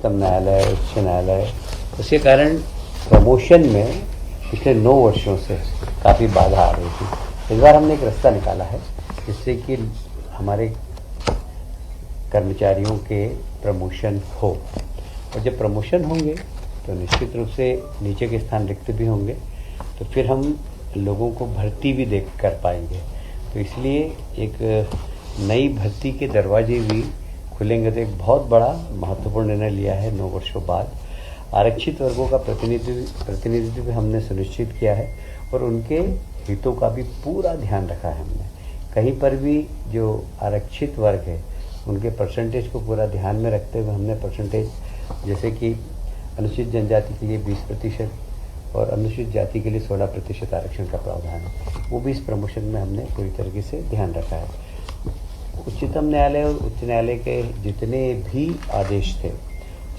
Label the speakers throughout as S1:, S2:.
S1: उच्चतम न्यायालय, उच्च न्यायालय, उसके कारण प्रमोशन में पिछले 9 वर्षों से काफ़ी बाधा आ रही थी। इस बार हमने एक रास्ता निकाला है जिससे कि हमारे कर्मचारियों के प्रमोशन हो, और जब प्रमोशन होंगे तो निश्चित रूप से नीचे के स्थान रिक्त भी होंगे, तो फिर हम लोगों को भर्ती भी देख कर पाएंगे। तो इसलिए एक नई भर्ती के दरवाजे भी खुलेंगे। तो एक बहुत बड़ा महत्वपूर्ण निर्णय लिया है 9 वर्षों बाद। आरक्षित वर्गों का प्रतिनिधित्व भी हमने सुनिश्चित किया है और उनके हितों का भी पूरा ध्यान रखा है हमने। कहीं पर भी जो आरक्षित वर्ग है उनके परसेंटेज को पूरा ध्यान में रखते हुए हमने परसेंटेज, जैसे कि अनुसूचित जनजाति के लिए 20% और अनुसूचित जाति के लिए 16% आरक्षण का प्रावधान है, वो भी इस प्रमोशन में हमने पूरी तरीके से ध्यान रखा है। उच्चतम न्यायालय और उच्च न्यायालय के जितने भी आदेश थे,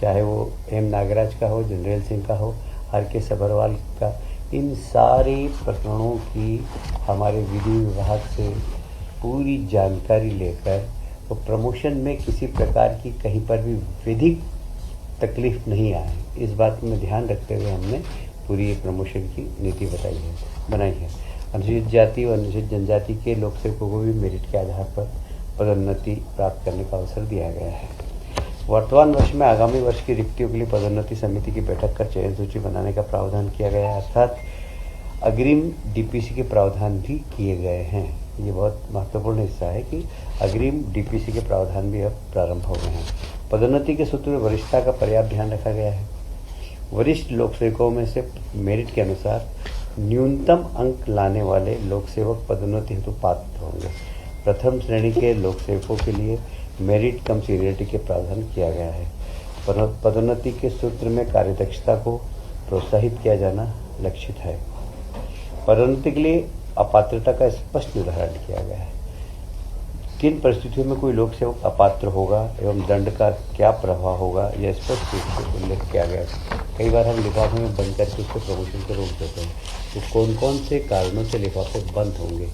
S1: चाहे वो एम नागराज का हो, जनरल सिंह का हो, आर.के. सभरवाल का, इन सारे प्रकरणों की हमारे विधि विभाग से पूरी जानकारी लेकर तो प्रमोशन में किसी प्रकार की कहीं पर भी विधिक तकलीफ नहीं आए, इस बात में ध्यान रखते हुए हमने पूरी प्रमोशन की नीति बनाई है। अनुसूचित जाति और अनुसूचित जनजाति के लोक सेवकों को भी मेरिट के आधार पर पदोन्नति प्राप्त करने का अवसर दिया गया है। वर्तमान वर्ष में आगामी वर्ष की रिक्तियों के लिए पदोन्नति समिति की बैठक कर चयन सूची बनाने का प्रावधान किया गया है, अर्थात अग्रिम डीपीसी के प्रावधान भी किए गए हैं। ये बहुत महत्वपूर्ण हिस्सा है कि अग्रिम डीपीसी के प्रावधान भी अब प्रारंभ हो गए हैं। पदोन्नति के सूत्र में वरिष्ठता का पर्याप्त ध्यान रखा गया है। वरिष्ठ लोक सेवकों में से मेरिट के अनुसार न्यूनतम अंक लाने वाले लोक सेवक पदोन्नति हेतु पात्र होंगे। प्रथम श्रेणी के लोक सेवकों के लिए मेरिट कम सीनियरिटी के प्रावधान किया गया है। पदोन्नति के सूत्र में कार्यदक्षता को प्रोत्साहित किया जाना लक्षित है। पदोन्नति के लिए अपात्रता का स्पष्ट निर्धारण किया गया है। किन परिस्थितियों में कोई लोक सेवक अपात्र होगा एवं दंड का क्या प्रभाव होगा, यह स्पष्ट रूप से उल्लेख किया गया है। कई बार हम लिफाफे में बंद करके उसके प्रमोशन को रोक देते हैं, तो कौन कौन से कारणों से लिफाफे बंद होंगे,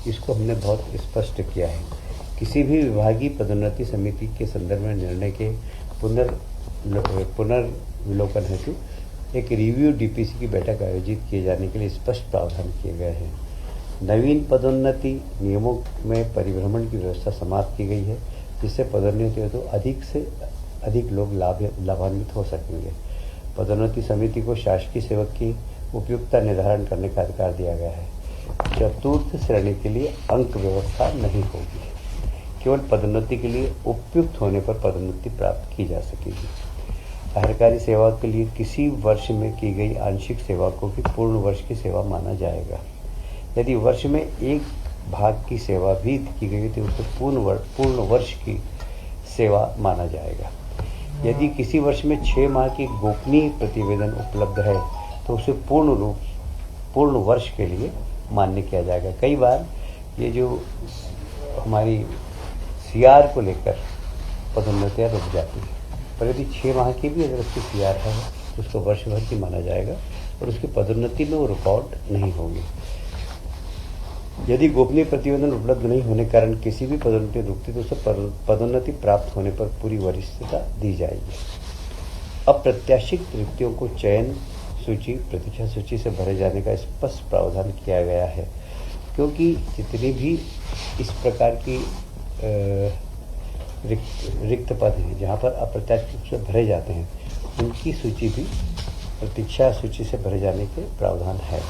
S1: इसको हमने बहुत स्पष्ट किया है। किसी भी विभागीय पदोन्नति समिति के संदर्भ में निर्णय के पुनर्विलोकन हेतु एक रिव्यू डीपीसी की बैठक आयोजित किए जाने के लिए स्पष्ट प्रावधान किए गए हैं। नवीन पदोन्नति नियमों में परिभ्रमण की व्यवस्था समाप्त की गई है, जिससे पदोन्नति हेतु अधिक से अधिक लोग लाभान्वित हो सकेंगे। पदोन्नति समिति को शासकीय सेवक की उपयुक्तता निर्धारण करने का अधिकार दिया गया है। चतुर्थ श्रेणी के लिए अंक व्यवस्था नहीं होगी, केवल पदोन्नति के लिए उपयुक्त होने पर पदोन्नति प्राप्त की जा सकेगी। सरकारी सेवा के लिए किसी वर्ष में की गई आंशिक सेवा को भी पूर्ण वर्ष की सेवा माना जाएगा। यदि वर्ष में एक भाग की सेवा भी की गई तो उसे पूर्ण वर्ष की सेवा माना जाएगा। यदि किसी वर्ष में 6 माह की गोपनीय प्रतिवेदन उपलब्ध है तो उसे पूर्ण वर्ष के लिए मान्य किया जाएगा। कई बार ये जो हमारी सीआर को लेकर पदोन्नतियाँ रुक जाती है, पर यदि 6 माह की भी अगर उसकी सीआर है तो उसको वर्ष भर की माना जाएगा और उसकी पदोन्नति में वो रिकॉर्ड नहीं होगी। यदि गोपनीय प्रतिवेदन उपलब्ध नहीं होने के कारण किसी भी पदोन्नति रुकती तो उसे पदोन्नति प्राप्त होने पर पूरी वरिष्ठता दी जाएगी। अप्रत्याशित रिक्तियों को चयन सूची, प्रतीक्षा सूची से भरे जाने का स्पष्ट प्रावधान किया गया है, क्योंकि जितनी भी इस प्रकार की रिक्त पद हैं जहाँ पर अप्रत्याशित रूप से भरे जाते हैं, उनकी सूची भी प्रतीक्षा सूची से भरे जाने के प्रावधान है।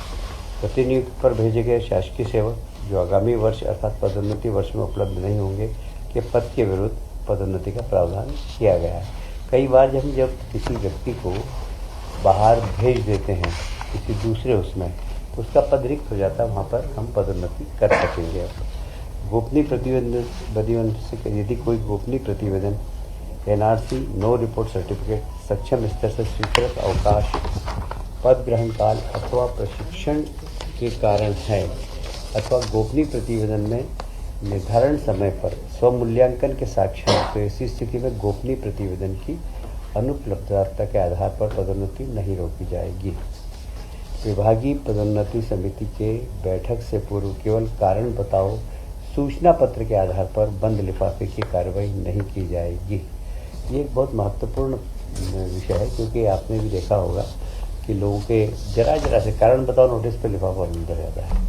S1: प्रतिनियुक्ति पर भेजे गए शासकीय सेवक जो आगामी वर्ष अर्थात पदोन्नति वर्ष में उपलब्ध नहीं होंगे के पद के विरुद्ध पदोन्नति का प्रावधान किया गया है। कई बार जब किसी व्यक्ति को बाहर भेज देते हैं किसी दूसरे उसमें, तो उसका पद रिक्त हो जाता है, वहाँ पर हम पदोन्नति कर सकेंगे। गोपनीय प्रतिवेदन से यदि कोई गोपनीय प्रतिवेदन, एनआरसी, नो रिपोर्ट सर्टिफिकेट, सक्षम स्तर से स्वीकृत अवकाश, पद ग्रहण काल अथवा प्रशिक्षण के कारण है अथवा गोपनीय प्रतिवेदन में निर्धारण समय पर स्वमूल्यांकन के साक्ष्य हैं, तो ऐसी स्थिति में गोपनीय प्रतिवेदन की अनुपलब्धता के आधार पर पदोन्नति नहीं रोकी जाएगी। विभागीय पदोन्नति समिति के बैठक से पूर्व केवल कारण बताओ सूचना पत्र के आधार पर बंद लिफाफे की कार्रवाई नहीं की जाएगी। ये एक बहुत महत्वपूर्ण विषय है, क्योंकि आपने भी देखा होगा कि लोगों के जरा से कारण बताओ नोटिस पे लिफाफा मिलता जाता है,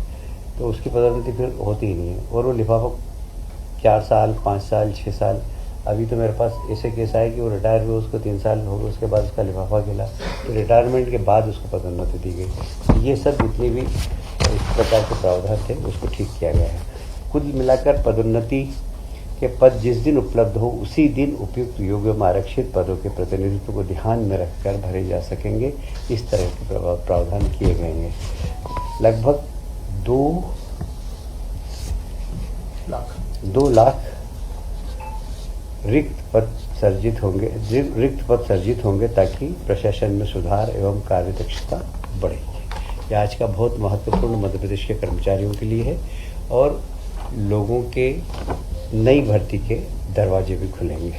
S1: तो उसकी पदोन्नति फिर होती ही नहीं है। और वो लिफाफा 4 साल, 5 साल, 6 साल, अभी तो मेरे पास ऐसे केस आए कि वो रिटायर हुए, उसको 3 साल हो गए, उसके बाद उसका लिफाफा गिला, तो रिटायरमेंट के बाद उसको पदोन्नति दी गई। ये सब जितनी भी इस प्रकार के प्रावधान थे उसको ठीक किया गया है। कुल मिलाकर पदोन्नति के पद जिस दिन उपलब्ध हो उसी दिन उपयुक्त योग्य एवं आरक्षित पदों के प्रतिनिधित्व को ध्यान में रखकर भरे जा सकेंगे। इस तरह के प्रावधान किए गए हैं। लगभग 2 लाख रिक्त पद सर्जित होंगे ताकि प्रशासन में सुधार एवं कार्यदक्षता बढ़ेगी। यह आज का बहुत महत्वपूर्ण मध्य प्रदेश के कर्मचारियों के लिए है और लोगों के नई भर्ती के दरवाजे भी खुलेंगे।